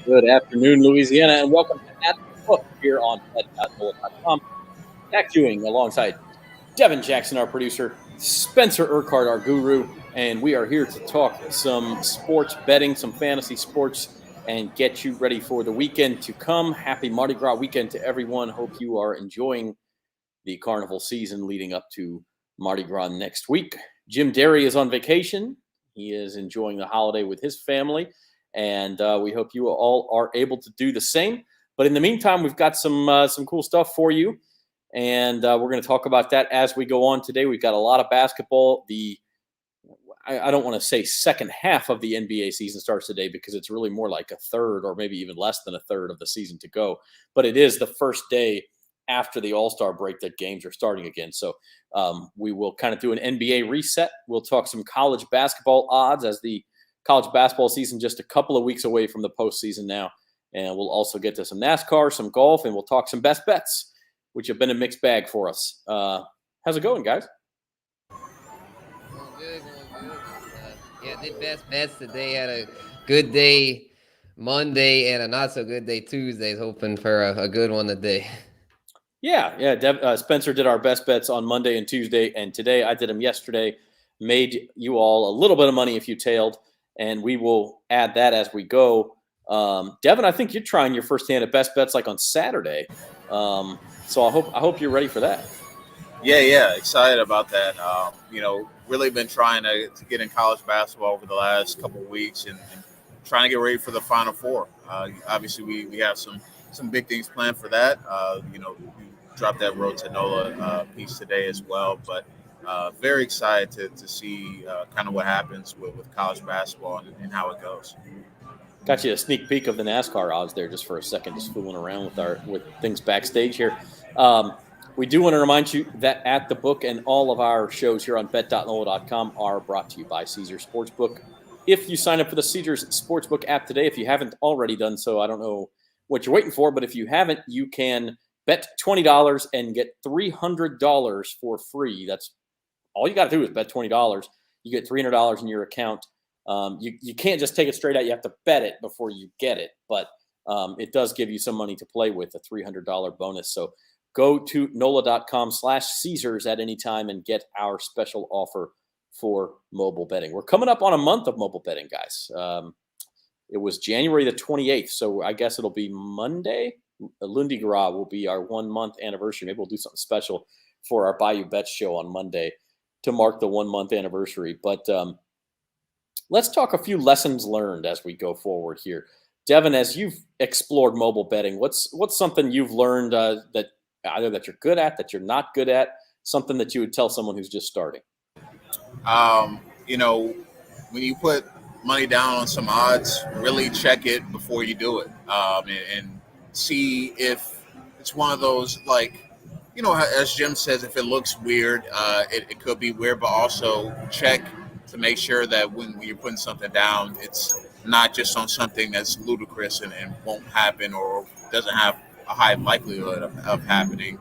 Good afternoon, Louisiana, and welcome to At the Book here on NOLA.com. Jack Ewing alongside Devin Jackson, our producer, Spencer Urquhart, our guru, and we are here to talk some sports betting, some fantasy sports, and get you ready for the weekend to come. Happy Mardi Gras weekend to everyone. Hope you are enjoying the carnival season leading up to Mardi Gras next week. Jim Derry is on vacation. He is enjoying the holiday with his family. And we hope you all are able to do the same. But in the meantime, we've got some cool stuff for you. And we're going to talk about that as we go on today. We've got a lot of basketball. I don't want to say second half of the NBA season starts today because it's really more like a third or maybe even less than a third of the season to go. But it is the first day after the All-Star break that games are starting again. So we will kind of do an NBA reset. We'll talk some college basketball odds as the college basketball season just a couple of weeks away from the postseason now. And we'll also get to some NASCAR, some golf, and we'll talk some best bets, which have been a mixed bag for us. How's it going, guys? Going good. Did best bets today. Had a good day Monday and a not so good day Tuesday. Hoping for a good one today. Yeah. Spencer did our best bets on Monday and Tuesday, and today I did them yesterday. Made you all a little bit of money if you tailed. And we will add that as we go. Devin, I think you're trying your first hand at best bets like on Saturday. So I hope you're ready for that. Yeah, excited about that. Really been trying to get in college basketball over the last couple of weeks and trying to get ready for the Final Four. Obviously, we have some big things planned for that. We dropped that Road to NOLA piece today as well, but very excited to see kind of what happens with college basketball and how it goes. Got you a sneak peek of the NASCAR odds there just for a second, just fooling around with things backstage here. We do want to remind you that At the Book and all of our shows here on bet.nola.com are brought to you by Caesar Sportsbook. If you sign up for the Caesar Sportsbook app today, if you haven't already done so, I don't know what you're waiting for, but if you haven't, you can bet $20 and get $300 for free. That's all you got to do is bet $20. You get $300 in your account. You can't just take it straight out. You have to bet it before you get it. But it does give you some money to play with, a $300 bonus. So go to NOLA.com/Caesars at any time and get our special offer for mobile betting. We're coming up on a month of mobile betting, guys. It was January the 28th, so I guess it'll be Monday. Lundi Gras will be our 1 month anniversary. Maybe we'll do something special for our Bayou Bets show on Monday to mark the 1 month anniversary. But let's talk a few lessons learned as we go forward here. Devin, as you've explored mobile betting, what's something you've learned that either that you're good at, that you're not good at, something that you would tell someone who's just starting? When you put money down on some odds, really check it before you do it, and see if it's one of those, like, as Jim says, if it looks weird, it could be weird, but also check to make sure that when you're putting something down, it's not just on something that's ludicrous and won't happen or doesn't have a high likelihood of happening.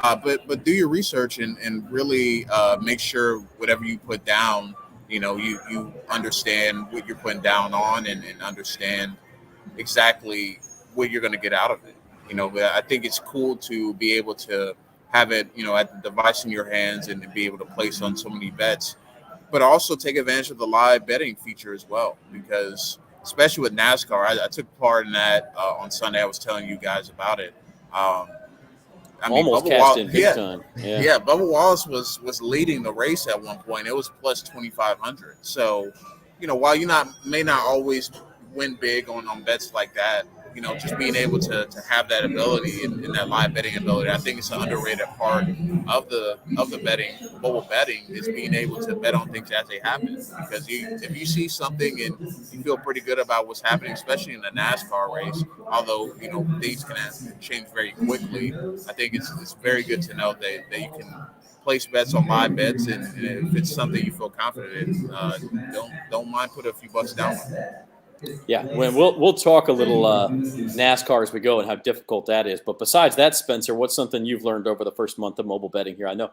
But do your research and really make sure whatever you put down, you understand what you're putting down on and understand exactly what you're going to get out of it. I think it's cool to be able to have it, at the device in your hands and to be able to place on so many bets, but also take advantage of the live betting feature as well, because especially with NASCAR, I took part in that on Sunday. I was telling you guys about it. Almost cashed in big time. Yeah, Bubba Wallace was leading the race at one point. It was plus 2,500. So, while you may not always win big on bets like that, just being able to have that ability and that live betting ability, I think it's an underrated part of the betting, mobile betting, is being able to bet on things as they happen. Because if you see something and you feel pretty good about what's happening, especially in the NASCAR race, although things can change very quickly, I think it's very good to know that you can place bets on live bets, and if it's something you feel confident in, don't mind put a few bucks down. Yeah, we'll talk a little NASCAR as we go and how difficult that is. But besides that, Spencer, what's something you've learned over the first month of mobile betting here? I know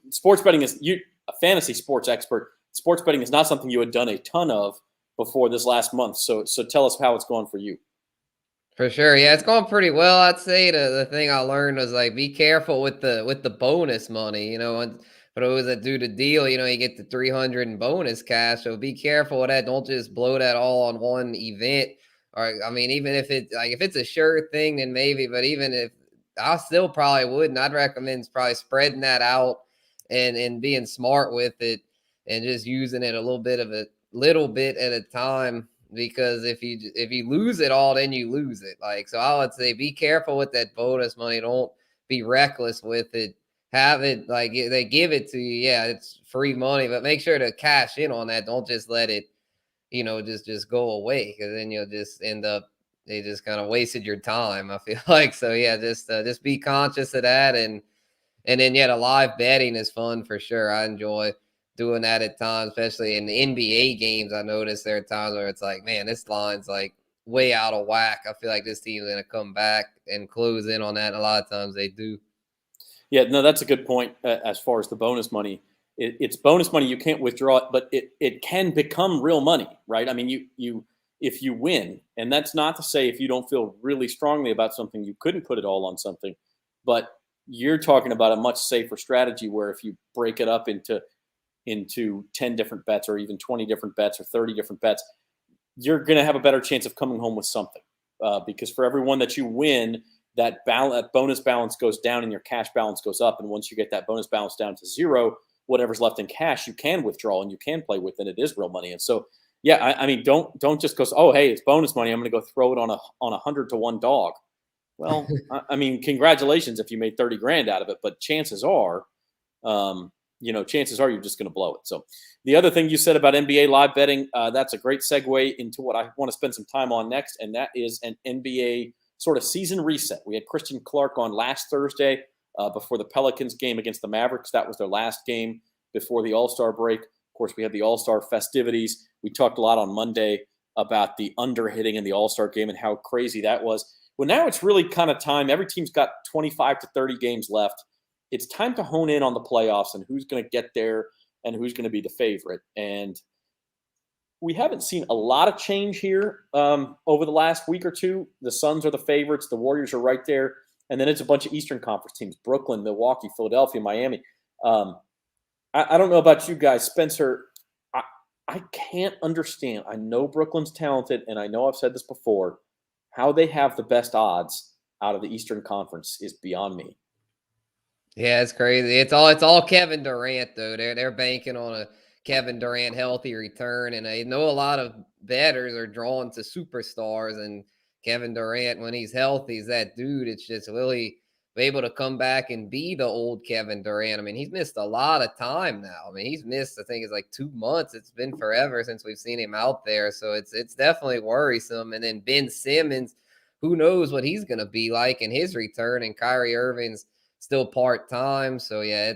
sports betting is a fantasy sports expert. Sports betting is not something you had done a ton of before this last month. So tell us how it's going for you. For sure. Yeah, it's going pretty well. I'd say the thing I learned was like be careful with the bonus money, and for those that do the deal, you get the 300 in bonus cash. So be careful with that. Don't just blow that all on one event. Or I mean, even if it's a sure thing, then maybe, but even if I still probably wouldn't, I'd recommend probably spreading that out and being smart with it and just using it a little bit at a time. Because if you lose it all, then you lose it. So I would say be careful with that bonus money. Don't be reckless with it. Have it they give it to you. Yeah, it's free money, but make sure to cash in on that. Don't just let it, just go away, because then you'll just end up they just kind of wasted your time, I feel like. So yeah, just be conscious of that, and then the live betting is fun for sure. I enjoy doing that at times, especially in the NBA games. I notice there are times where it's like, man, this line's like way out of whack. I feel like this team's going to come back and close in on that. And a lot of times they do. Yeah, no, that's a good point as far as the bonus money. It's bonus money. You can't withdraw it, but it can become real money, right? I mean, if you win, and that's not to say if you don't feel really strongly about something, you couldn't put it all on something, but you're talking about a much safer strategy where if you break it up into 10 different bets or even 20 different bets or 30 different bets, you're going to have a better chance of coming home with something because for every one that you win, that bonus balance goes down and your cash balance goes up. And once you get that bonus balance down to zero, whatever's left in cash, you can withdraw and you can play with, and it is real money. And so, yeah, I mean, don't just go, oh, hey, it's bonus money, I'm going to go throw it on a 100-to-1 dog. Well, I mean, congratulations if you made 30 grand out of it, but chances are, you're just going to blow it. So the other thing you said about NBA live betting, that's a great segue into what I want to spend some time on next, and that is an NBA sort of season reset. We had Christian Clark on last Thursday before the Pelicans game against the Mavericks. That was their last game before the All-Star break. Of course, we had the All-Star festivities. We talked a lot on Monday about the under-hitting in the All-Star game and how crazy that was. Well, now it's really kind of time. Every team's got 25 to 30 games left. It's time to hone in on the playoffs and who's going to get there and who's going to be the favorite. And we haven't seen a lot of change here over the last week or two. The Suns are the favorites. The Warriors are right there. And then it's a bunch of Eastern Conference teams, Brooklyn, Milwaukee, Philadelphia, Miami. I don't know about you guys. Spencer, I can't understand. I know Brooklyn's talented, and I know I've said this before. How they have the best odds out of the Eastern Conference is beyond me. Yeah, it's crazy. It's all Kevin Durant though. They're banking on a Kevin Durant healthy return, and I know a lot of bettors are drawn to superstars, and Kevin Durant, when he's healthy, is that dude. It's just really able to come back and be the old Kevin Durant. I mean, he's missed a lot of time now. I mean, he's missed, I think it's like 2 months. It's been forever since we've seen him out there. So it's definitely worrisome. And then Ben Simmons, who knows what he's going to be like in his return, and Kyrie Irving's still part-time. So yeah,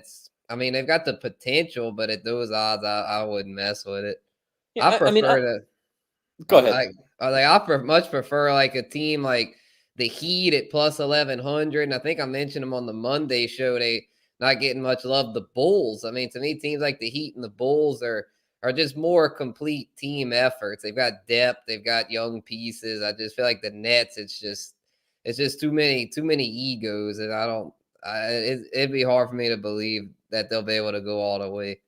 they've got the potential, but at those odds, I wouldn't mess with it. Yeah, I prefer go ahead. I much prefer like a team like the Heat at plus 1,100. And I think I mentioned them on the Monday show. They not getting much love. The Bulls. I mean, to me, teams like the Heat and the Bulls are just more complete team efforts. They've got depth. They've got young pieces. I just feel like the Nets, it's just too many egos. And it'd be hard for me to believe that they'll be able to go all the way.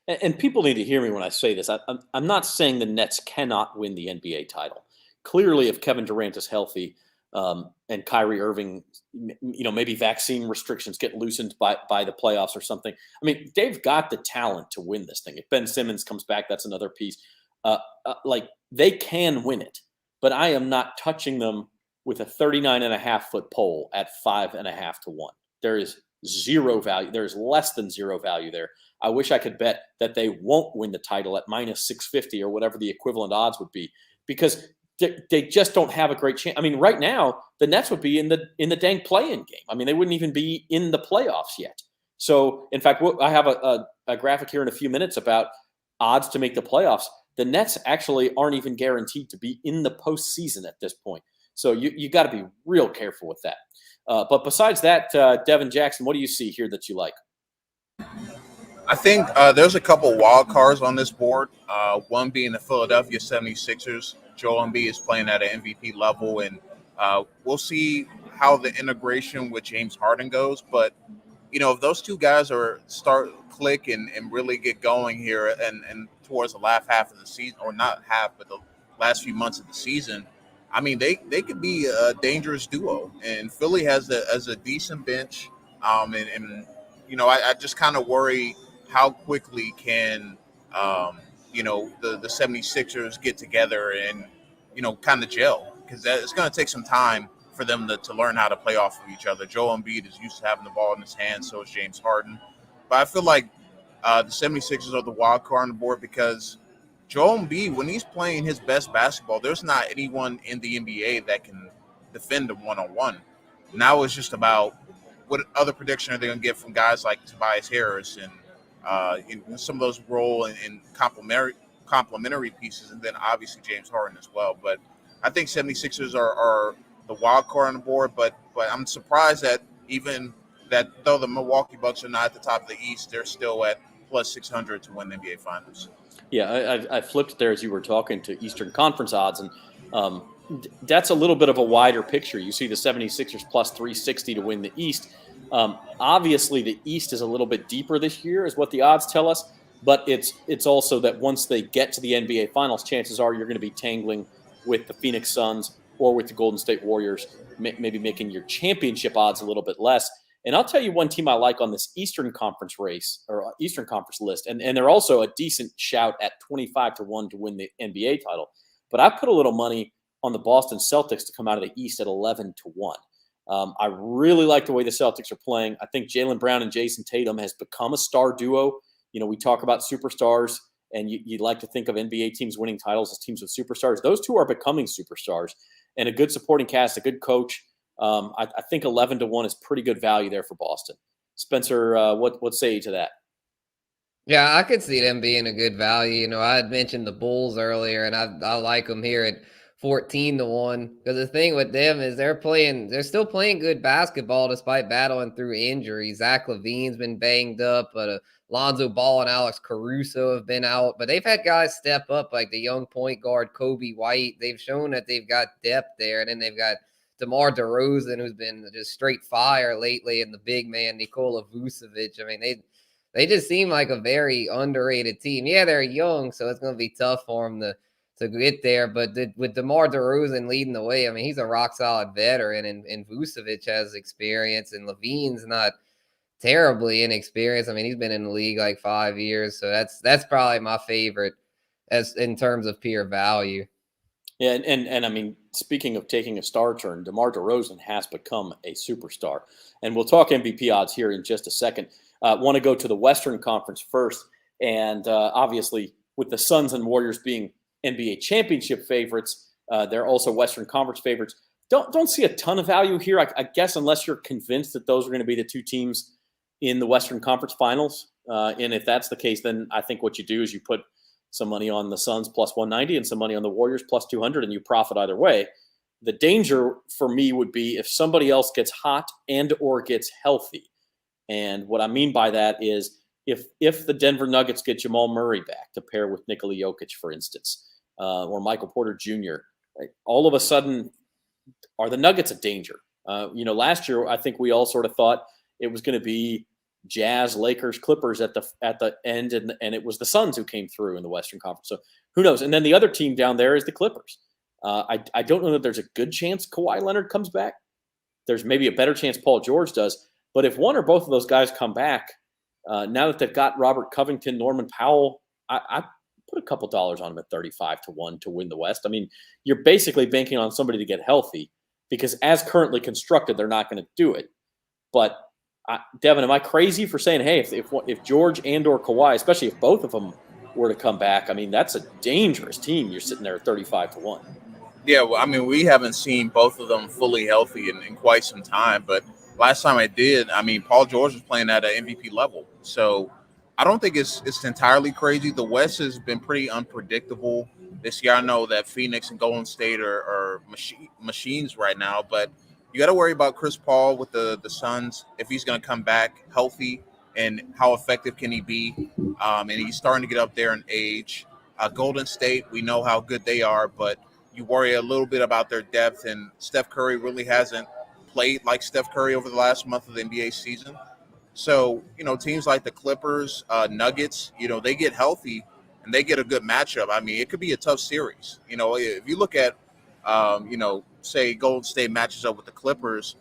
And people need to hear me when I say this. I'm not saying the Nets cannot win the NBA title. Clearly, if Kevin Durant is healthy and Kyrie Irving, maybe vaccine restrictions get loosened by the playoffs or something. I mean, they've got the talent to win this thing. If Ben Simmons comes back, that's another piece. They can win it, but I am not touching them with a 39.5-foot pole at 5.5 to 1. There is zero value. There's less than zero value there. I wish I could bet that they won't win the title at minus 650 or whatever the equivalent odds would be, because they just don't have a great chance. I mean, right now the Nets would be in the dang play-in game. I mean, they wouldn't even be in the playoffs yet. So, in fact, I have a graphic here in a few minutes about odds to make the playoffs. The Nets actually aren't even guaranteed to be in the postseason at this point. So you got to be real careful with that. But besides that, Devin Jackson, what do you see here that you like? I think there's a couple wild cards on this board. One being the Philadelphia 76ers. Joel Embiid is playing at an MVP level, and we'll see how the integration with James Harden goes. But, if those two guys start click and really get going here and towards the last half of the season, or not half, but the last few months of the season, I mean, they could be a dangerous duo. And Philly has a decent bench. I just kind of worry how quickly can the 76ers get together and kind of gel, because it's going to take some time for them to learn how to play off of each other. Joel Embiid is used to having the ball in his hands, so is James Harden. But I feel like the 76ers are the wild card on the board because Joel Embiid, when he's playing his best basketball, there's not anyone in the NBA that can defend him one-on-one. Now it's just about what other prediction are they going to get from guys like Tobias Harris and some of those role in complementary pieces, and then obviously James Harden as well. But I think 76ers are the wild card on the board, but I'm surprised that even that though the Milwaukee Bucks are not at the top of the East, they're still at plus 600 to win the NBA Finals. Yeah, I flipped there as you were talking to Eastern Conference odds, and that's a little bit of a wider picture. You see the 76ers plus 360 to win the East. Obviously, the East is a little bit deeper this year, is what the odds tell us. But it's also that once they get to the NBA Finals, chances are you're going to be tangling with the Phoenix Suns or with the Golden State Warriors, maybe making your championship odds a little bit less. And I'll tell you one team I like on this Eastern Conference race or Eastern Conference list, and they're also a decent shout at 25-1 to win the NBA title. But I put a little money on the Boston Celtics to come out of the East at 11-1. I really like the way the Celtics are playing. I think Jaylen Brown and Jason Tatum has become a star duo. We talk about superstars, and you'd like to think of NBA teams winning titles as teams with superstars. Those two are becoming superstars, and a good supporting cast, a good coach. I think 11-1 is pretty good value there for Boston. Spencer, what say you to that? Yeah, I could see them being a good value. I had mentioned the Bulls earlier, and I like them here at 14-1, because the thing with them is they're still playing good basketball despite battling through injuries. Zach LaVine's been banged up, but Lonzo Ball and Alex Caruso have been out, but they've had guys step up like the young point guard Kobe White. They've shown that they've got depth there, and then they've got DeMar DeRozan, who's been just straight fire lately, and the big man Nikola Vucevic. I mean, they just seem like a very underrated team. Yeah, they're young, so it's going to be tough for them to get there. But with DeMar DeRozan leading the way, I mean, he's a rock-solid veteran, and Vucevic has experience, and LaVine's not terribly inexperienced. I mean, he's been in the league like 5 years, so that's probably my favorite as in terms of pure value. Yeah, and I mean, speaking of taking a star turn, DeMar DeRozan has become a superstar. And we'll talk MVP odds here in just a second. Want to go to the Western Conference first. And obviously, with the Suns and Warriors being NBA championship favorites, they're also Western Conference favorites. Don't see a ton of value here, I guess, unless you're convinced that those are going to be the two teams in the Western Conference Finals. And if that's the case, then I think what you do is you put some money on the Suns plus 190 and some money on the Warriors plus 200, and you profit either way. The danger for me would be if somebody else gets hot and or gets healthy. And what I mean by that is if the Denver Nuggets get Jamal Murray back to pair with Nikola Jokic, for instance, or Michael Porter Jr., right, all of a sudden are the Nuggets a danger? Last year I think we all sort of thought it was going to be Jazz, Lakers, Clippers at the end, and it was the Suns who came through in the Western Conference. So who knows? And then the other team down there is the Clippers. I don't know that there's a good chance Kawhi Leonard comes back. There's maybe a better chance Paul George does. But if one or both of those guys come back, now that they've got Robert Covington, Norman Powell, I put a couple dollars on them at 35-1 to win the West. I mean, you're basically banking on somebody to get healthy because as currently constructed, they're not going to do it. But Devin, am I crazy for saying, hey, if George and or Kawhi, especially if both of them were to come back, I mean, that's a dangerous team. You're sitting there at 35-1. Yeah, well, I mean, we haven't seen both of them fully healthy in quite some time, but last time I did, I mean, Paul George was playing at an MVP level. So I don't think it's entirely crazy. The West has been pretty unpredictable this year. I know that Phoenix and Golden State are machines right now, but you got to worry about Chris Paul with the Suns, if he's going to come back healthy and how effective can he be. And he's starting to get up there in age. Golden State, we know how good they are, but you worry a little bit about their depth, and Steph Curry really hasn't played like Steph Curry over the last month of the NBA season. So, teams like the Clippers, Nuggets, they get healthy and they get a good matchup. I mean, it could be a tough series. If you look at, say Golden State matches up with the Clippers,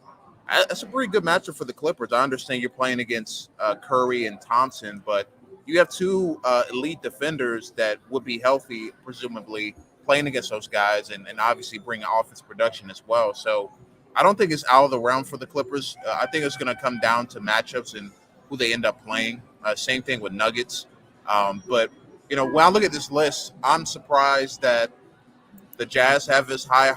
that's a pretty good matchup for the Clippers. I understand you're playing against Curry and Thompson, but you have two elite defenders that would be healthy, presumably, playing against those guys and obviously bringing offense production as well. So I don't think it's out of the realm for the Clippers. I think it's going to come down to matchups and who they end up playing. Same thing with Nuggets. But, when I look at this list, I'm surprised that the Jazz have as high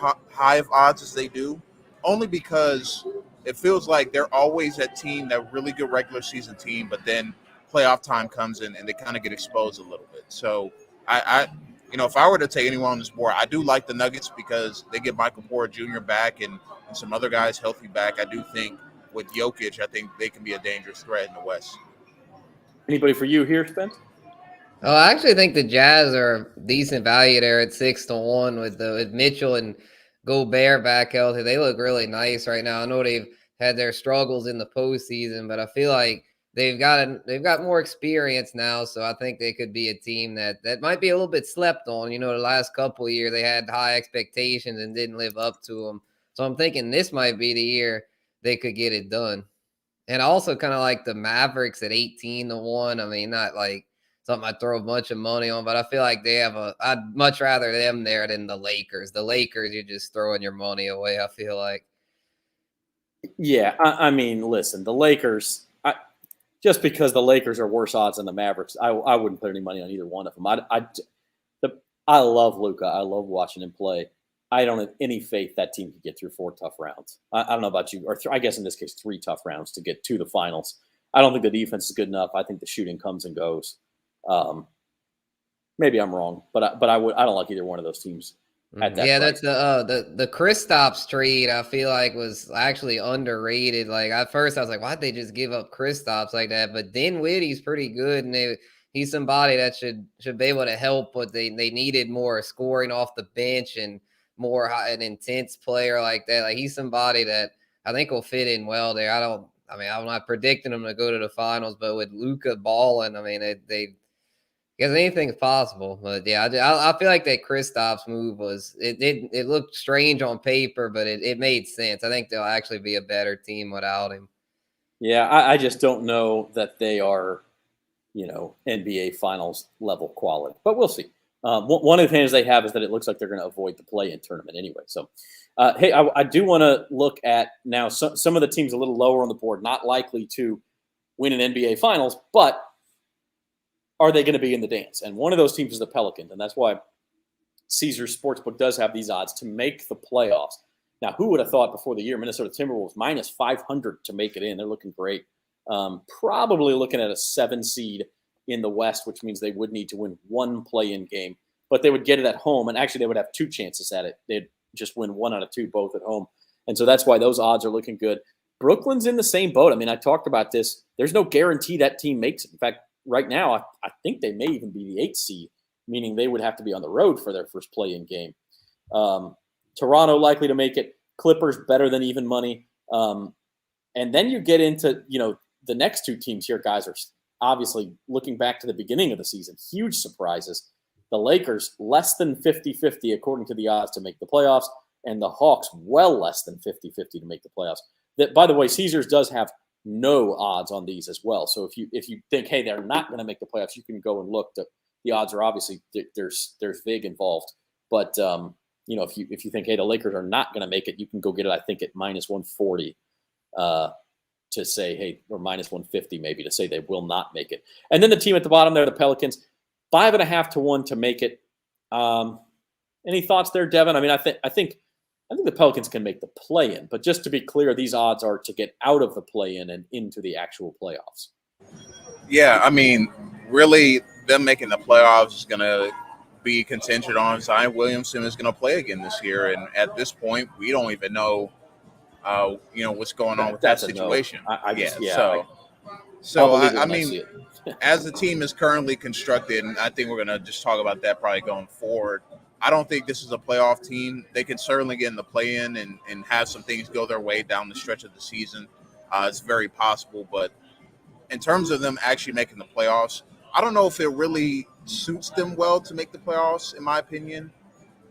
of odds as they do, only because it feels like they're always that team, that really good regular season team, but then playoff time comes in and they kind of get exposed a little bit. So if I were to take anyone on this board, I do like the Nuggets because they get Michael Porter Jr. back and some other guys healthy back. I do think with Jokic, I think they can be a dangerous threat in the West. Anybody for you here, Spence? Oh, I actually think the Jazz are decent value there at 6-1 with Mitchell and Gobert back healthy. They look really nice right now. I know they've had their struggles in the postseason, but I feel like they've got more experience now, so I think they could be a team that might be a little bit slept on. The last couple of years they had high expectations and didn't live up to them. So I'm thinking this might be the year they could get it done. And I also kind of like the Mavericks at 18-1. I mean, not like something I throw a bunch of money on, but I feel like I'd much rather them there than the Lakers. The Lakers, you're just throwing your money away, I feel like. Yeah, I mean, listen, the Lakers, just because the Lakers are worse odds than the Mavericks, I wouldn't put any money on either one of them. I love Luka. I love watching him play. I don't have any faith that team could get through 4 tough rounds. I don't know about you, or I guess in this case 3 tough rounds to get to the finals. I don't think the defense is good enough. I think the shooting comes and goes. Maybe I'm wrong, but I don't like either one of those teams at that. Yeah, price. that's the Kristaps trade. I feel like was actually underrated. Like at first, I was like, why'd they just give up Kristaps like that? But Dinwiddie's pretty good, and he's somebody that should be able to help. But they needed more scoring off the bench and more an intense player like that. Like he's somebody that I think will fit in well there. I'm not predicting them to go to the finals, but with Luka balling, I mean, because anything's possible. But yeah, I feel like that Kristaps move it looked strange on paper, but it made sense. I think they'll actually be a better team without him. Yeah, I just don't know that they are, NBA Finals level quality, but we'll see. One advantage they have is that it looks like they're going to avoid the play-in tournament anyway. So, hey, I do want to look at now some of the teams a little lower on the board, not likely to win an NBA Finals, but are they going to be in the dance? And one of those teams is the Pelicans, and that's why Caesar Sportsbook does have these odds to make the playoffs. Now, who would have thought before the year Minnesota Timberwolves minus 500 to make it in? They're looking great. Probably looking at a 7 seed in the West, which means they would need to win 1 play-in game, but they would get it at home, and actually they would have 2 chances at it. They'd just win 1 out of 2, both at home. And so that's why those odds are looking good. Brooklyn's in the same boat. I mean, I talked about this. There's no guarantee that team makes it. In fact, right now, I think they may even be the 8th seed, meaning they would have to be on the road for their first play-in game. Toronto likely to make it. Clippers better than even money. And then you get into, the next 2 teams here, guys, are obviously looking back to the beginning of the season, huge surprises. The Lakers, less than 50-50 according to the odds to make the playoffs, and the Hawks, well less than 50-50 to make the playoffs. That, by the way, Caesars does have no odds on these as well. So if you think, hey, they're not going to make the playoffs, you can go and look. The odds are obviously there's VIG involved, but if you think, hey, the Lakers are not going to make it, you can go get it. I think at minus 140 to say, hey, or minus 150 maybe to say they will not make it. And then the team at the bottom there, the Pelicans, 5.5 to 1 to make it. Any thoughts there, Devin? I mean, I think I think the Pelicans can make the play-in. But just to be clear, these odds are to get out of the play-in and into the actual playoffs. Yeah, I mean, really, them making the playoffs is going to be contingent on Zion Williamson is going to play again this year. And at this point, we don't even know, what's going on with that situation. I mean, as the team is currently constructed, and I think we're going to just talk about that probably going forward, I don't think this is a playoff team. They can certainly get in the play-in and have some things go their way down the stretch of the season. It's very possible, but in terms of them actually making the playoffs, I don't know if it really suits them well to make the playoffs, in my opinion,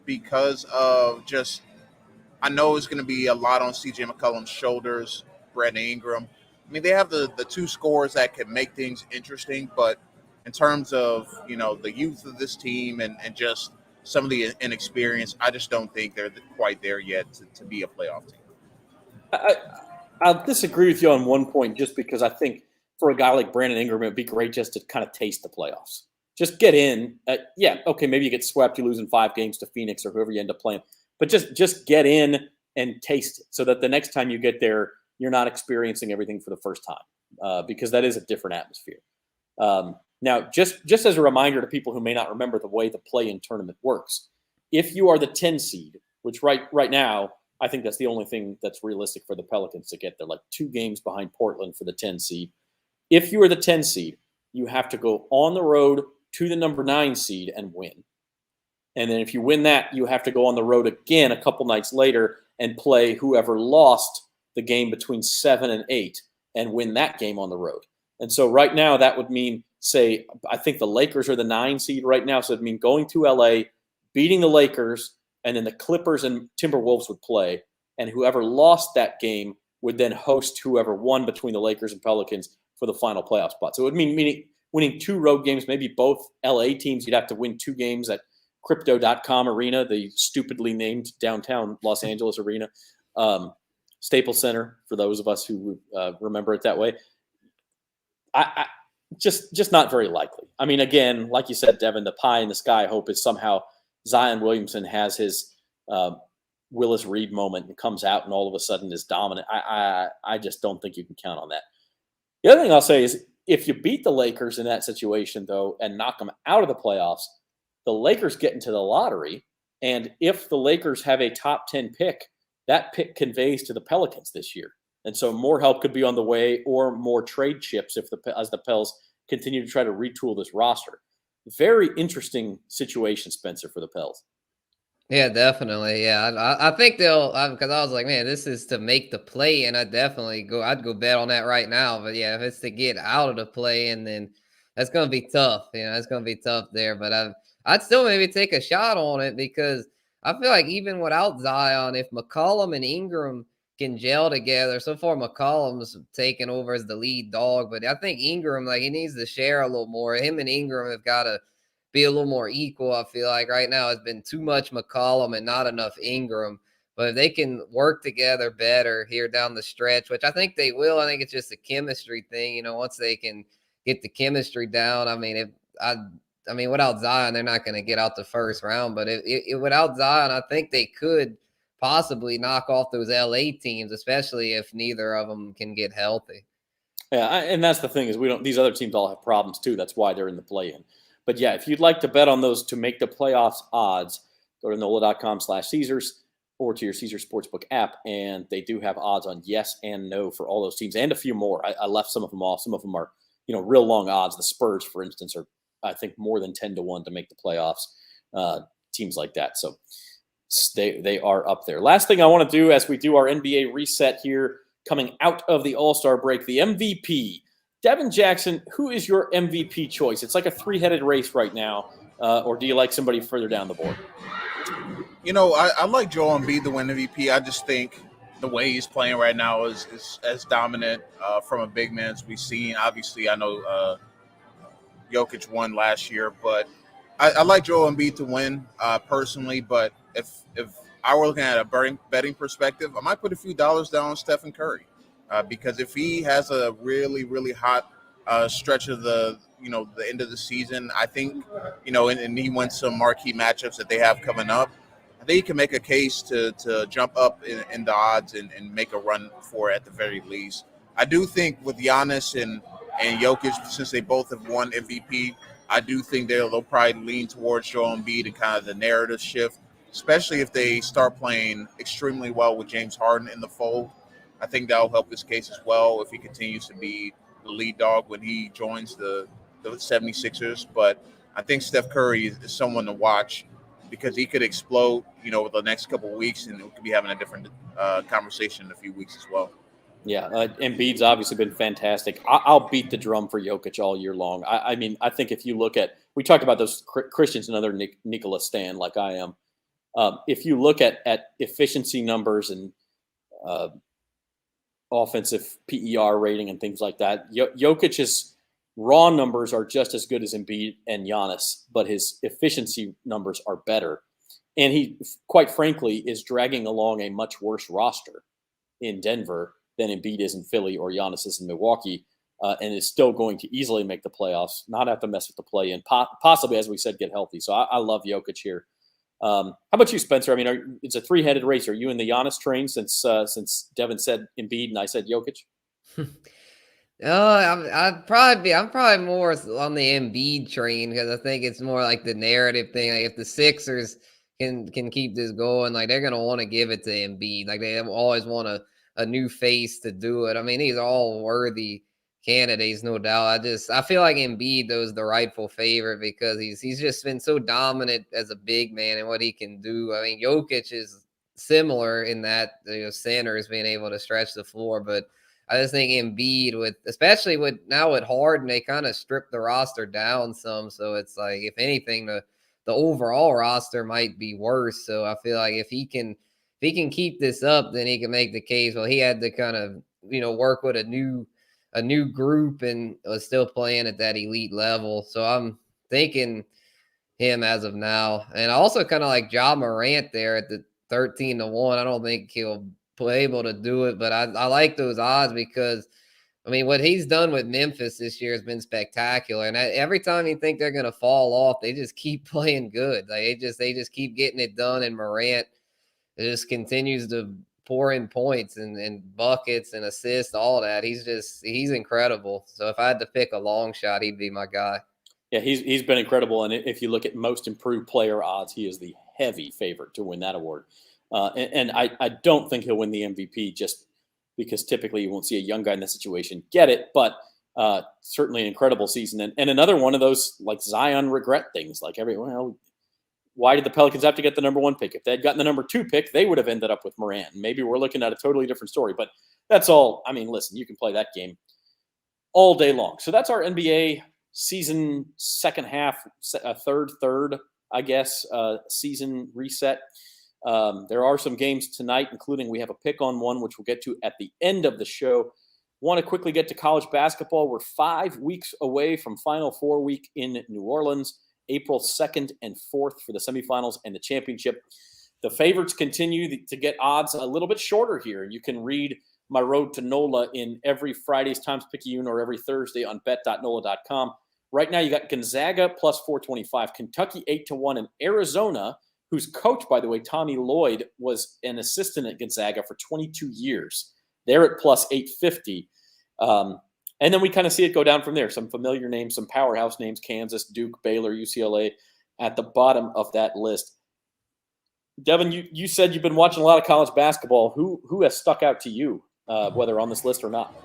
because of just I know it's going to be a lot on C.J. McCollum's shoulders, Brandon Ingram. I mean, they have the two scores that can make things interesting, but in terms of, the youth of this team and just some of the inexperience, I just don't think they're quite there yet to be a playoff team. I'll disagree with you on one point just because I think for a guy like Brandon Ingram, it would be great just to kind of taste the playoffs. Just get in. Okay, maybe you get swept, you lose in 5 games to Phoenix or whoever you end up playing. But just get in and taste it so that the next time you get there, you're not experiencing everything for the first time because that is a different atmosphere. Now, just as a reminder to people who may not remember the way the play-in tournament works, if you are the 10 seed, which right now, I think that's the only thing that's realistic for the Pelicans to get there, like 2 games behind Portland for the 10 seed. If you are the 10 seed, you have to go on the road to the number 9 seed and win. And then if you win that, you have to go on the road again a couple nights later and play whoever lost the game between 7 and 8 and win that game on the road. And so right now that would mean, say, I think the Lakers are the 9 seed right now. So it'd mean going to LA, beating the Lakers, and then the Clippers and Timberwolves would play. And whoever lost that game would then host whoever won between the Lakers and Pelicans for the final playoff spot. So it would mean winning 2 road games, maybe both LA teams. You'd have to win 2 games at Crypto.com Arena, the stupidly named downtown Los Angeles arena, Staples Center, for those of us who remember it that way. I just not very likely. I mean, again, like you said, Devin, the pie in the sky hope is somehow Zion Williamson has his Willis Reed moment and comes out and all of a sudden is dominant. I just don't think you can count on that. The other thing I'll say is if you beat the Lakers in that situation, though, and knock them out of the playoffs, the Lakers get into the lottery. And if the Lakers have a top 10 pick, that pick conveys to the Pelicans this year. And so more help could be on the way or more trade chips as the Pels continue to try to retool this roster. Very interesting situation, Spencer, for the Pels. Yeah, definitely. Yeah, I think they'll because I was like, man, this is to make the play, and I'd go bet on that right now. But yeah, if it's to get out of the play, and then that's gonna be tough. It's gonna be tough there. But I'd still maybe take a shot on it because I feel like even without Zion, if McCollum and Ingram can gel together, so far McCollum's taken over as the lead dog, but I think Ingram, he needs to share a little more. Him and Ingram have got to be a little more equal. I feel like right now it's been too much McCollum and not enough Ingram. But if they can work together better here down the stretch, which I think they will, I think it's just a chemistry thing. Once they can get the chemistry down, I mean, without Zion, they're not going to get out the first round. But without Zion, I think they could possibly knock off those LA teams, especially if neither of them can get healthy. Yeah, and that's the thing is these other teams all have problems too. That's why they're in the play-in. But yeah, if you'd like to bet on those to make the playoffs odds, go to NOLA.com/Caesars or to your Caesar Sportsbook app, and they do have odds on yes and no for all those teams and a few more. I left some of them off. Some of them are real long odds. The Spurs, for instance, are I think more than 10-1 to make the playoffs. Teams like that, so they are up there. Last thing I want to do as we do our NBA reset here, coming out of the All-Star break, the MVP. Devin Jackson, who is your MVP choice? It's like a 3-headed race right now, or do you like somebody further down the board? I like Joel Embiid to win MVP. I just think the way he's playing right now is as dominant from a big man as we've seen. Obviously, I know Jokic won last year, but I like Joel Embiid to win personally. But if I were looking at a betting perspective, I might put a few dollars down on Stephen Curry. Because if he has a really, really hot stretch of the end of the season, I think, and he wins some marquee matchups that they have coming up, I I think he can make a case to jump up in the odds and make a run for it at the very least. I do think with Giannis and Jokic, since they both have won MVP, I do think they'll probably lean towards Joel Embiid and kind of the narrative shift, especially if they start playing extremely well with James Harden in the fold. I think that'll help his case as well if he continues to be the lead dog when he joins the 76ers. But I think Steph Curry is someone to watch because he could explode, over the next couple of weeks, and we could be having a different conversation in a few weeks as well. Yeah, Embiid's obviously been fantastic. I'll beat the drum for Jokic all year long. I mean, I think if you look at – we talked about those Christian's another Nikola Stan like I am. If you look at efficiency numbers and offensive PER rating and things like that, Jokic's raw numbers are just as good as Embiid and Giannis, but his efficiency numbers are better. And he, quite frankly, is dragging along a much worse roster in Denver than Embiid is in Philly or Giannis is in Milwaukee, and is still going to easily make the playoffs, not have to mess with the play, and possibly, as we said, get healthy. So I love Jokic here. How about you, Spencer? I mean, it's a three-headed race. Are you in the Giannis train since Devin said Embiid and I said Jokic? I'm probably more on the Embiid train because I think it's more like the narrative thing. Like if the Sixers can keep this going, like they're gonna want to give it to Embiid. Like they always want a new face to do it. I mean, these are all worthy candidates, no doubt. I feel like Embiid though is the rightful favorite because he's just been so dominant as a big man and what he can do. I mean, Jokic is similar in that centers being able to stretch the floor, but I just think Embiid especially with Harden, they kind of stripped the roster down some. So it's like, if anything, the overall roster might be worse. So I feel like if he can keep this up, then he can make the case. Well, he had to kind of, work with a new group and was still playing at that elite level. So I'm thinking him as of now. And I also kind of like Ja Morant there at the 13-1. I don't think he'll able to do it, but I like those odds because I mean what he's done with Memphis this year has been spectacular, and every time you think they're going to fall off, they just keep playing good. Like they just keep getting it done, and Morant just continues to pour in points and buckets and assists, all that. He's incredible. So if I had to pick a long shot, he'd be my guy. Yeah, he's been incredible, and if you look at most improved player odds, he is the heavy favorite to win that award. And I don't think he'll win the MVP just because typically you won't see a young guy in that situation get it, but certainly an incredible season. And another one of those like Zion regret things, like why did the Pelicans have to get the number 1 pick? If they had gotten the number 2 pick, they would have ended up with Morant. Maybe we're looking at a totally different story, but that's all. I mean, listen, you can play that game all day long. So that's our NBA season second half, third, I guess, season reset. There are some games tonight, including we have a pick on one, which we'll get to at the end of the show. Want to quickly get to college basketball. We're 5 weeks away from Final Four week in New Orleans, April 2nd and 4th for the semifinals and the championship. The favorites continue to get odds a little bit shorter here. You can read my road to NOLA in every Friday's Times Picayune or every Thursday on bet.NOLA.com. Right now, you got Gonzaga plus 425, Kentucky 8-1, and Arizona, whose coach, by the way, Tommy Lloyd, was an assistant at Gonzaga for 22 years. They're at plus 850. And then we kind of see it go down from there. Some familiar names, some powerhouse names, Kansas, Duke, Baylor, UCLA at the bottom of that list. Devin, you said you've been watching a lot of college basketball. Who has stuck out to you, whether on this list or not?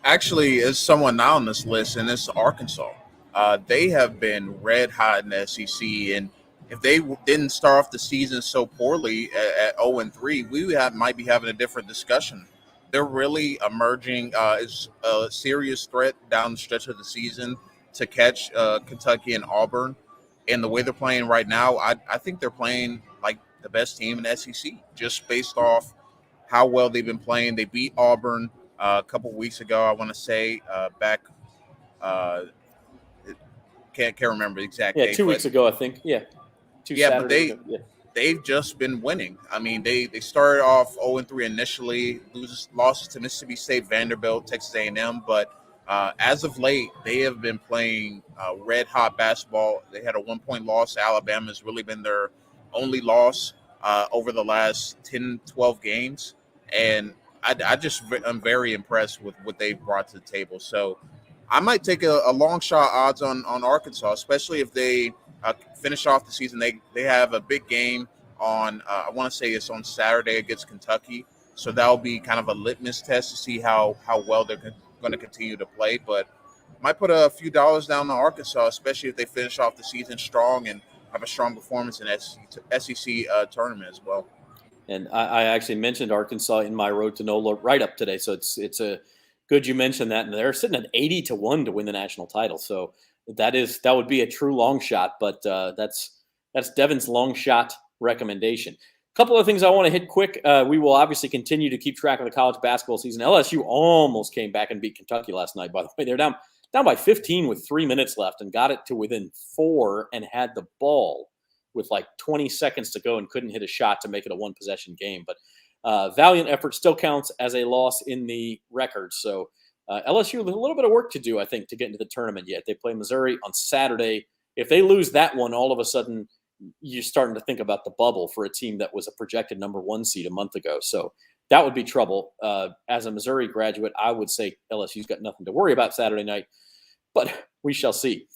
Actually, is someone not on this list, and it's Arkansas. They have been red hot in the SEC, and if they didn't start off the season so poorly at 0-3, we might be having a different discussion. They're really emerging as a serious threat down the stretch of the season to catch Kentucky and Auburn. And the way they're playing right now, I think they're playing like the best team in the SEC, just based off how well they've been playing. They beat Auburn a couple weeks ago, I want to say, back can't remember the exact date. 2 weeks ago, I think. Yeah. But they've just been winning. I mean, they started off 0-3 initially, losses to Mississippi State, Vanderbilt, Texas A&M, but as of late, they have been playing red hot basketball. They had a 1-point loss. Alabama has really been their only loss. over the last 10, 12 games. And I'm very impressed with what they've brought to the table. So I might take a long shot odds on Arkansas, especially if they finish off the season. They have a big game on, I want to say it's on Saturday against Kentucky. So that'll be kind of a litmus test to see how well they're going to continue to play. But might put a few dollars down on Arkansas, especially if they finish off the season strong and have a strong performance in SEC tournament as well. And I actually mentioned Arkansas in my Road to NOLA write-up today, so it's a good you mentioned that. And they're sitting at 80-1 to win the national title, so that would be a true long shot. But that's Devin's long shot recommendation. A couple of things I want to hit quick. We will obviously continue to keep track of the college basketball season. LSU almost came back and beat Kentucky last night. By the way, they're down by 15 with 3 minutes left and got it to within 4 and had the ball with like 20 seconds to go and couldn't hit a shot to make it a one-possession game. But valiant effort still counts as a loss in the record. So LSU with a little bit of work to do, I think, to get into the tournament yet. They play Missouri on Saturday. If they lose that one, all of a sudden you're starting to think about the bubble for a team that was a projected number 1 seed a month ago. So that would be trouble. As a Missouri graduate, I would say LSU's got nothing to worry about Saturday night, but we shall see.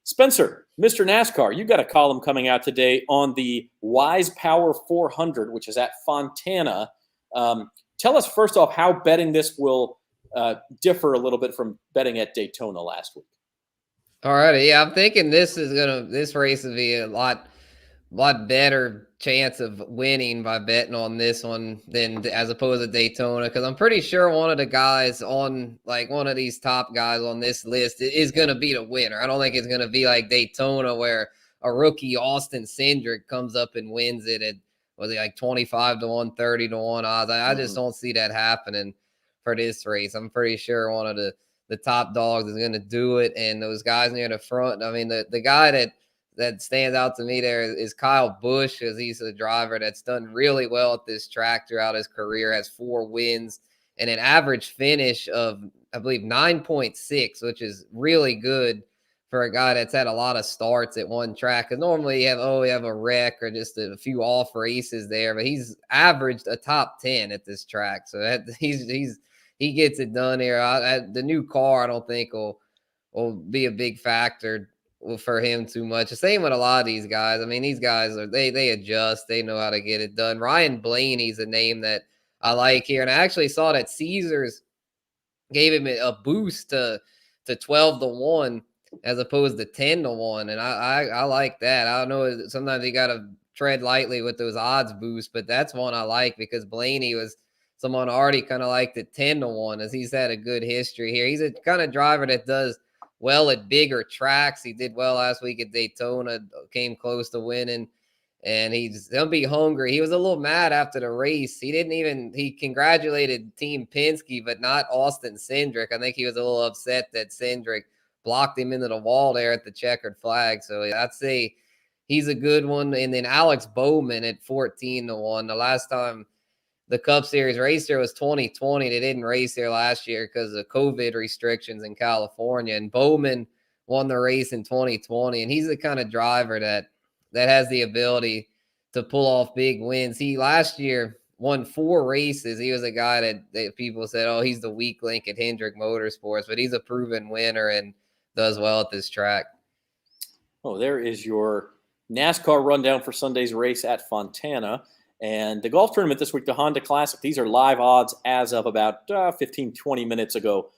Spencer, Mr. NASCAR, you got a column coming out today on the Wise Power 400, which is at Fontana. Tell us first off how betting this will differ a little bit from betting at Daytona last week. All right, yeah, I'm thinking this race will be a lot better chance of winning by betting on this one than as opposed to Daytona, because I'm pretty sure one of the guys on, like one of these top guys on this list is going to be the winner. I don't think it's going to be like Daytona where a rookie Austin Cindric comes up and wins it at, was it like 25-1, 30-1 odds. I just don't see that happening for this race. I'm pretty sure one of the top dogs is going to do it, and those guys near the front, I mean, the guy that stands out to me there is Kyle Busch, because he's a driver that's done really well at this track throughout his career, has 4 wins and an average finish of, I believe, 9.6, which is really good for a guy that's had a lot of starts at one track. Because normally you have a wreck or just a few off races there, but he's averaged a top 10 at this track. So he gets it done here. The new car, I don't think will be a big factor for him too much. The same with a lot of these guys. I mean, these guys they adjust. They know how to get it done. Ryan Blaney's a name that I like here, and I actually saw that Caesars gave him a boost to 12-1 as opposed to 10-1, and I like that. I don't know. Sometimes you got to tread lightly with those odds boosts, but that's one I like because Blaney was someone already kind of liked it 10-1 as he's had a good history here. He's a kind of driver that does well at bigger tracks. He did well last week at Daytona, came close to winning, and he'll be hungry. He was a little mad after the race. He congratulated Team Penske, but not Austin Cindric. I think he was a little upset that Cindric blocked him into the wall there at the checkered flag. So I'd say he's a good one. And then Alex Bowman at 14-1. The last time the Cup Series race there was 2020. They didn't race there last year because of COVID restrictions in California. And Bowman won the race in 2020. And he's the kind of driver that has the ability to pull off big wins. He last year won 4 races. He was a guy that people said, oh, he's the weak link at Hendrick Motorsports, but he's a proven winner and does well at this track. Oh, there is your NASCAR rundown for Sunday's race at Fontana. And the golf tournament this week, the Honda Classic, these are live odds as of about 15, 20 minutes ago.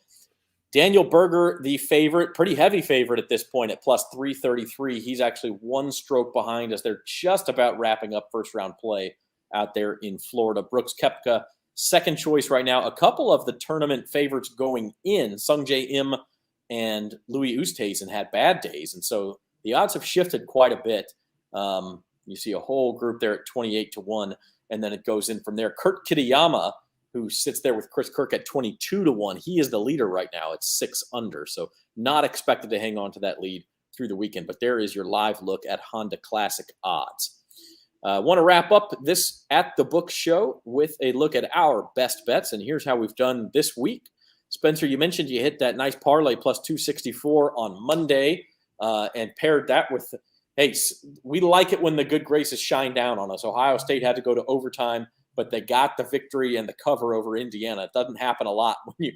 Daniel Berger, the favorite, pretty heavy favorite at this point at plus 333. He's actually 1 stroke behind as they're just about wrapping up first-round play out there in Florida. Brooks Koepka, second choice right now. A couple of the tournament favorites going in, Sungjae Im and Louis Oosthuizen had bad days, and so the odds have shifted quite a bit. You see a whole group there at 28-1, and then it goes in from there. Kurt Kitayama, who sits there with Chris Kirk at 22-1. He is the leader right now at 6 under, so not expected to hang on to that lead through the weekend. But there is your live look at Honda Classic odds. Want to wrap up this At the Book show with a look at our best bets, and here's how we've done this week. Spencer, you mentioned you hit that nice parlay plus 264 on Monday and paired that with hey, we like it when the good graces shine down on us. Ohio State had to go to overtime, but they got the victory and the cover over Indiana. It doesn't happen a lot when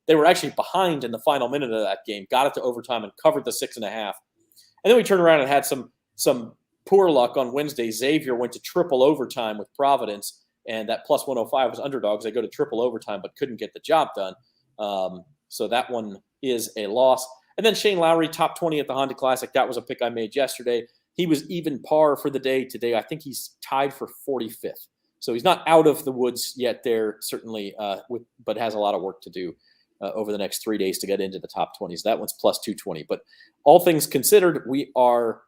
they were actually behind in the final minute of that game, got it to overtime and covered the 6.5. And then we turned around and had some poor luck on Wednesday. Xavier went to triple overtime with Providence, and that plus 105 was underdogs. They go to triple overtime but couldn't get the job done. So that one is a loss. And then Shane Lowry, top 20 at the Honda Classic. That was a pick I made yesterday. He was even par for the day today. I think he's tied for 45th. So he's not out of the woods yet there, certainly, but has a lot of work to do over the next 3 days to get into the top 20s. That one's plus 220. But all things considered, we are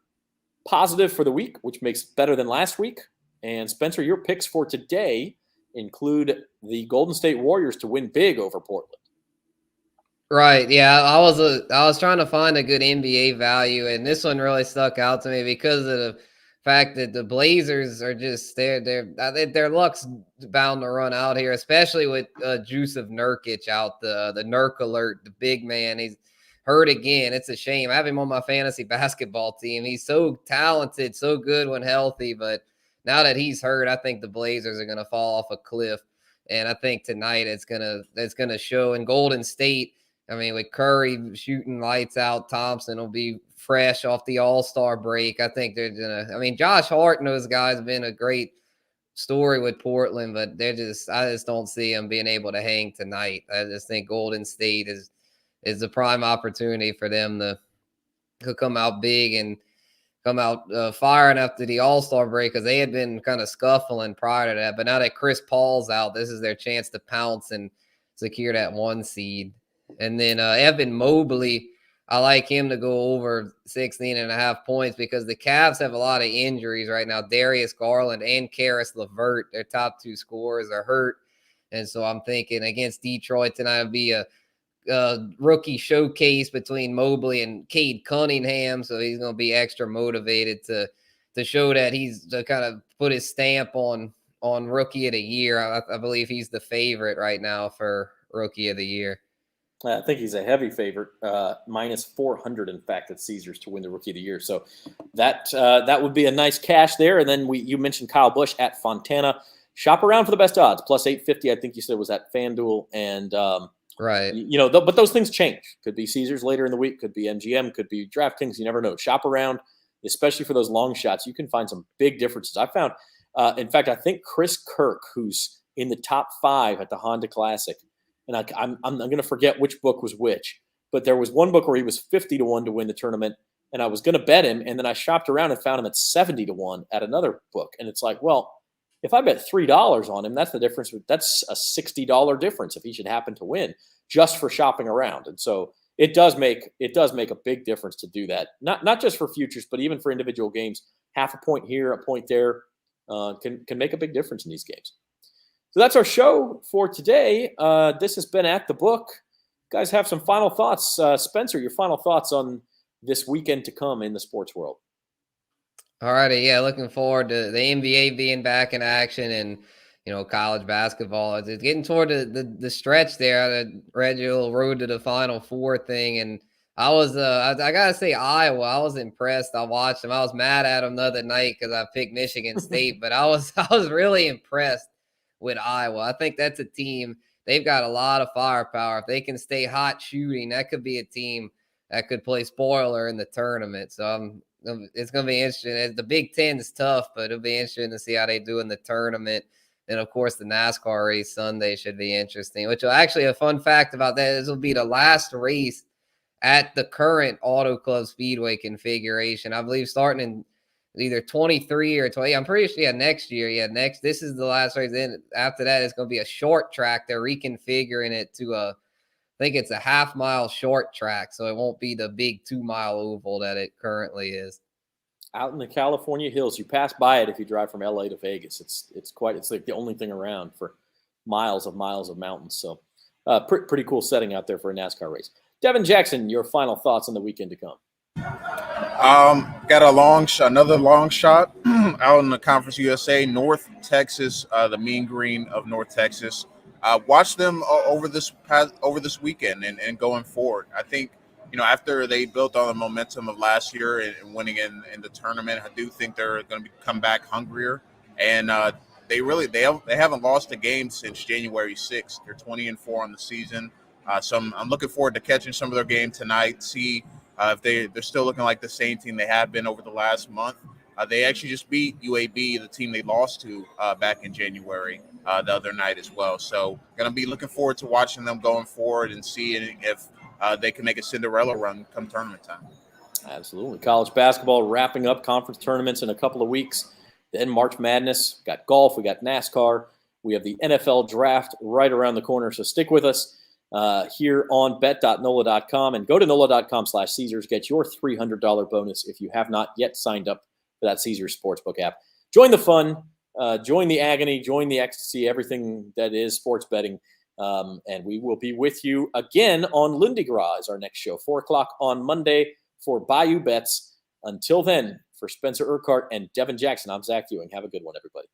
positive for the week, which makes it better than last week. And Spencer, your picks for today include the Golden State Warriors to win big over Portland. Right. Yeah. I was trying to find a good NBA value, and this one really stuck out to me because of the fact that the Blazers are just their luck's bound to run out here, especially with Juice of Nurkic out, the Nurk alert, the big man. He's hurt again. It's a shame. I have him on my fantasy basketball team. He's so talented, so good when healthy, but now that he's hurt, I think the Blazers are going to fall off a cliff. And I think tonight it's gonna show in Golden State. I mean, with Curry shooting lights out, Thompson will be fresh off the All-Star break. I think they're going to – I mean, Josh Hart and those guys have been a great story with Portland, but I just don't see them being able to hang tonight. I just think Golden State is the prime opportunity for them to come out big and come out firing after the All-Star break, because they had been kind of scuffling prior to that. But now that Chris Paul's out, this is their chance to pounce and secure that 1 seed. And then Evan Mobley, I like him to go over 16.5 points because the Cavs have a lot of injuries right now. Darius Garland and Karis LeVert, their top 2 scorers, are hurt. And so I'm thinking against Detroit tonight will be a rookie showcase between Mobley and Cade Cunningham. So he's going to be extra motivated to show that he's to kind of put his stamp on Rookie of the Year. I believe he's the favorite right now for Rookie of the Year. I think he's a heavy favorite, minus 400, in fact, at Caesars to win the Rookie of the Year. So that would be a nice cash there. And then you mentioned Kyle Busch at Fontana. Shop around for the best odds. Plus 850, I think you said, was at FanDuel. And, right. But those things change. Could be Caesars later in the week. Could be MGM. Could be DraftKings. You never know. Shop around, especially for those long shots. You can find some big differences. I found, in fact, I think Chris Kirk, who's in the top 5 at the Honda Classic, and I'm going to forget which book was which, but there was one book where he was 50-1 to win the tournament, and I was going to bet him, and then I shopped around and found him at 70-1 at another book. And it's like, well, if I bet $3 on him, that's the difference. That's a $60 difference if he should happen to win just for shopping around. And so it does make a big difference to do that. Not just for futures, but even for individual games. Half a point here, a point there can make a big difference in these games. So that's our show for today. This has been At the Book. You guys have some final thoughts. Spencer, your final thoughts on this weekend to come in the sports world. All righty. Yeah, looking forward to the NBA being back in action and, college basketball. It's getting toward the stretch there. I read your road to the Final Four thing, and I was I got to say Iowa, I was impressed. I watched them. I was mad at them the other night because I picked Michigan State, but I was really impressed with Iowa. I think that's a team. They've got a lot of firepower. If they can stay hot shooting, that could be a team that could play spoiler in the tournament. So it's going to be interesting. The Big Ten is tough, but it'll be interesting to see how they do in the tournament. And, of course, the NASCAR race Sunday should be interesting, which will actually a fun fact about that is it'll be the last race at the current Auto Club Speedway configuration. I believe starting in either 23 or 20. I'm pretty sure, next year. Yeah, this is the last race. Then after that, it's going to be a short track. They're reconfiguring it to I think it's a half-mile short track, so it won't be the big 2-mile oval that it currently is. Out in the California hills, you pass by it if you drive from LA to Vegas. It's like the only thing around for miles of mountains. So pretty cool setting out there for a NASCAR race. Devin Jackson, your final thoughts on the weekend to come. Got another long shot out in the Conference USA, North Texas, the Mean Green of North Texas. Watch them over this weekend and going forward. I think after they built on the momentum of last year and winning in the tournament, I do think they're going to come back hungrier. And they haven't lost a game since January 6th. They're 20-4 on the season. So I'm looking forward to catching some of their game tonight. See if they're still looking like the same team they have been over the last month. They actually just beat UAB, the team they lost to back in January, the other night as well. So going to be looking forward to watching them going forward and seeing if they can make a Cinderella run come tournament time. Absolutely. College basketball wrapping up, conference tournaments in a couple of weeks. Then March Madness. We got golf. We got NASCAR. We have the NFL draft right around the corner. So stick with us here on bet.nola.com and go to nola.com/Caesars. Get your $300 bonus if you have not yet signed up for that Caesar Sportsbook app. Join the fun. Join the agony. Join the ecstasy. Everything that is sports betting. And we will be with you again on Lundi Gras is our next show, 4 o'clock on Monday for Bayou Bets. Until then, for Spencer Urquhart and Devin Jackson, I'm Zach Ewing. Have a good one, everybody.